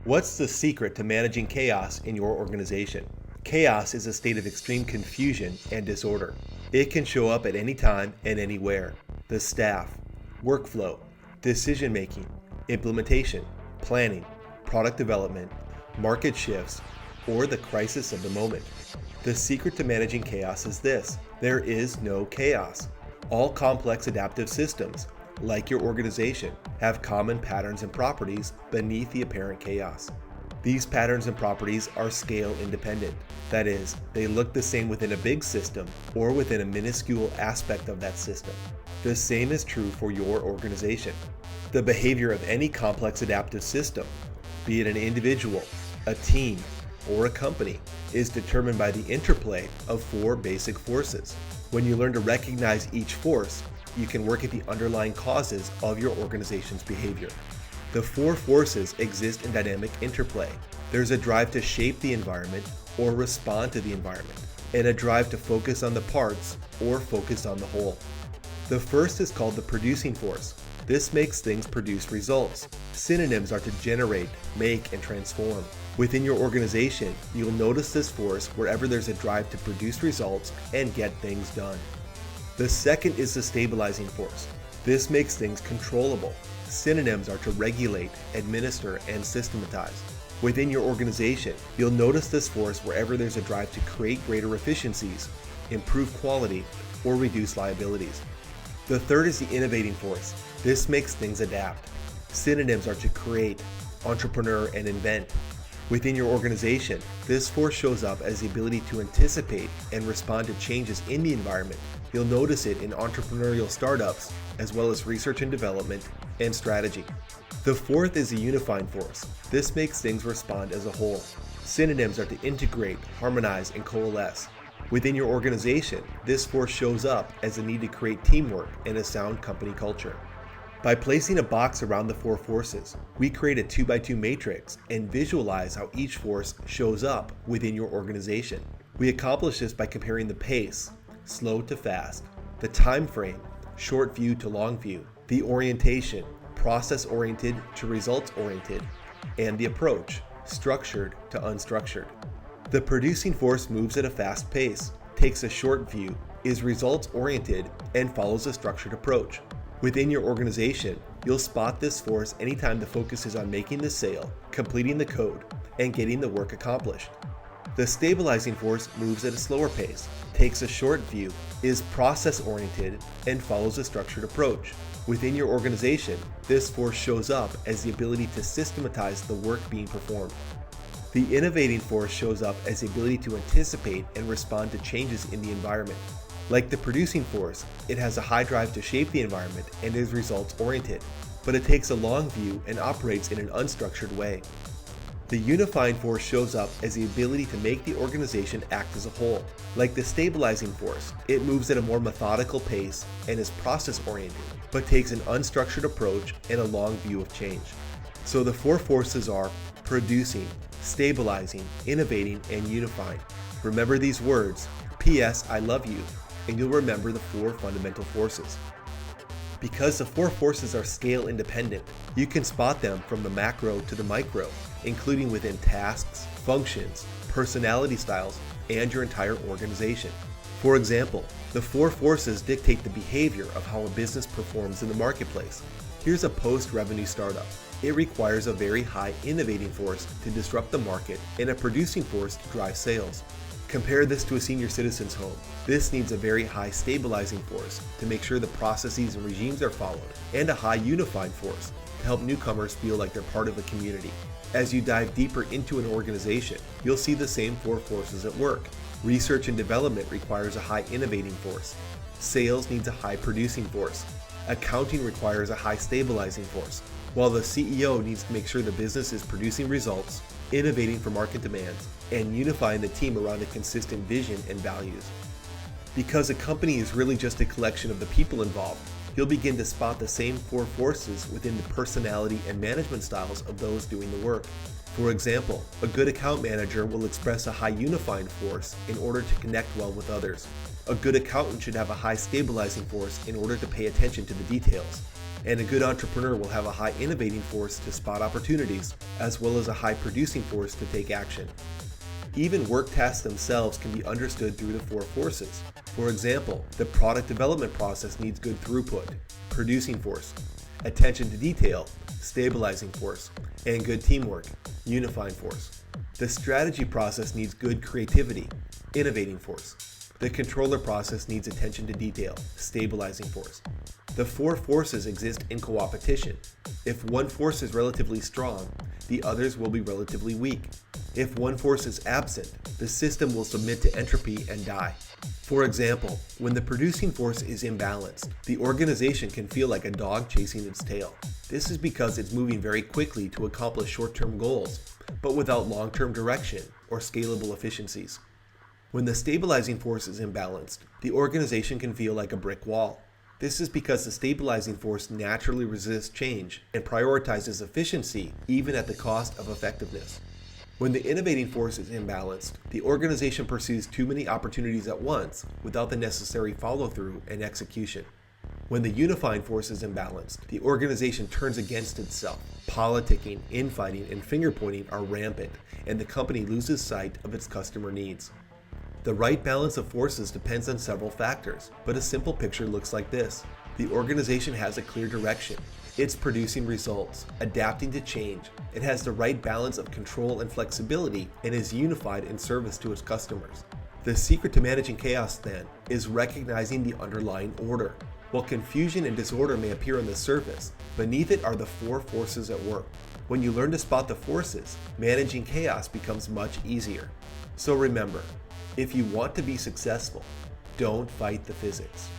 What's the secret to managing chaos in your organization? Chaos is a state of extreme confusion and disorder. It can show up at any time and anywhere. The staff, workflow, decision making, implementation, planning, product development, market shifts, or the crisis of the moment. The secret to managing chaos is this: there is no chaos. All complex adaptive systems, like your organization, have common patterns and properties beneath the apparent chaos. These patterns and properties are scale independent. That is, they look the same within a big system or within a minuscule aspect of that system. The same is true for your organization. The behavior of any complex adaptive system, be it an individual, a team, or a company, is determined by the interplay of four basic forces. When you learn to recognize each force, you can work at the underlying causes of your organization's behavior. The four forces exist in dynamic interplay. There's a drive to shape the environment or respond to the environment, and a drive to focus on the parts or focus on the whole. The first is called the producing force. This makes things produce results. Synonyms are to generate, make, and transform. Within your organization, you'll notice this force wherever there's a drive to produce results and get things done. The second is the stabilizing force. This makes things controllable. Synonyms are to regulate, administer, and systematize. Within your organization, you'll notice this force wherever there's a drive to create greater efficiencies, improve quality, or reduce liabilities. The third is the innovating force. This makes things adapt. Synonyms are to create, entrepreneur, and invent. Within your organization, this force shows up as the ability to anticipate and respond to changes in the environment. You'll notice it in entrepreneurial startups, as well as research and development and strategy. The fourth is the unifying force. This makes things respond as a whole. Synonyms are to integrate, harmonize, and coalesce. Within your organization, this force shows up as a need to create teamwork and a sound company culture. By placing a box around the four forces, we create a 2x2 matrix and visualize how each force shows up within your organization. We accomplish this by comparing the pace, slow to fast, the time frame, short view to long view, the orientation, process-oriented to results-oriented, and the approach, structured to unstructured. The producing force moves at a fast pace, takes a short view, is results-oriented, and follows a structured approach. Within your organization, you'll spot this force anytime the focus is on making the sale, completing the code, and getting the work accomplished. The stabilizing force moves at a slower pace, takes a short view, is process-oriented, and follows a structured approach. Within your organization, this force shows up as the ability to systematize the work being performed. The innovating force shows up as the ability to anticipate and respond to changes in the environment. Like the producing force, it has a high drive to shape the environment and is results-oriented, but it takes a long view and operates in an unstructured way. The unifying force shows up as the ability to make the organization act as a whole. Like the stabilizing force, it moves at a more methodical pace and is process-oriented, but takes an unstructured approach and a long view of change. So the four forces are producing, stabilizing, innovating, and unifying. Remember these words: P.S. I love you, and you'll remember the four fundamental forces. Because the four forces are scale independent, you can spot them from the macro to the micro, including within tasks, functions, personality styles, and your entire organization. For example, the four forces dictate the behavior of how a business performs in the marketplace. Here's a post-revenue startup. It requires a very high innovating force to disrupt the market and a producing force to drive sales. Compare this to a senior citizen's home. This needs a very high stabilizing force to make sure the processes and regimes are followed, and a high unifying force to help newcomers feel like they're part of a community. As you dive deeper into an organization, you'll see the same four forces at work. Research and development requires a high innovating force. Sales needs a high producing force. Accounting requires a high stabilizing force, while the CEO needs to make sure the business is producing results, innovating for market demands, and unifying the team around a consistent vision and values. Because a company is really just a collection of the people involved, you'll begin to spot the same four forces within the personality and management styles of those doing the work. For example, a good account manager will express a high unifying force in order to connect well with others. A good accountant should have a high stabilizing force in order to pay attention to the details. And a good entrepreneur will have a high innovating force to spot opportunities, as well as a high producing force to take action. Even work tasks themselves can be understood through the four forces. For example, the product development process needs good throughput, producing force, attention to detail, stabilizing force, and good teamwork, unifying force. The strategy process needs good creativity, innovating force. The controller process needs attention to detail, stabilizing force. The four forces exist in coopetition. If one force is relatively strong, the others will be relatively weak. If one force is absent, the system will submit to entropy and die. For example, when the producing force is imbalanced, the organization can feel like a dog chasing its tail. This is because it's moving very quickly to accomplish short-term goals, but without long-term direction or scalable efficiencies. When the stabilizing force is imbalanced, the organization can feel like a brick wall. This is because the stabilizing force naturally resists change and prioritizes efficiency even at the cost of effectiveness. When the innovating force is imbalanced, the organization pursues too many opportunities at once without the necessary follow-through and execution. When the unifying force is imbalanced, the organization turns against itself. Politicking, infighting, and finger-pointing are rampant, and the company loses sight of its customer needs. The right balance of forces depends on several factors, but a simple picture looks like this. The organization has a clear direction. It's producing results, adapting to change. It has the right balance of control and flexibility, and is unified in service to its customers. The secret to managing chaos, then, is recognizing the underlying order. While confusion and disorder may appear on the surface, beneath it are the four forces at work. When you learn to spot the forces, managing chaos becomes much easier. So remember, if you want to be successful, don't fight the physics.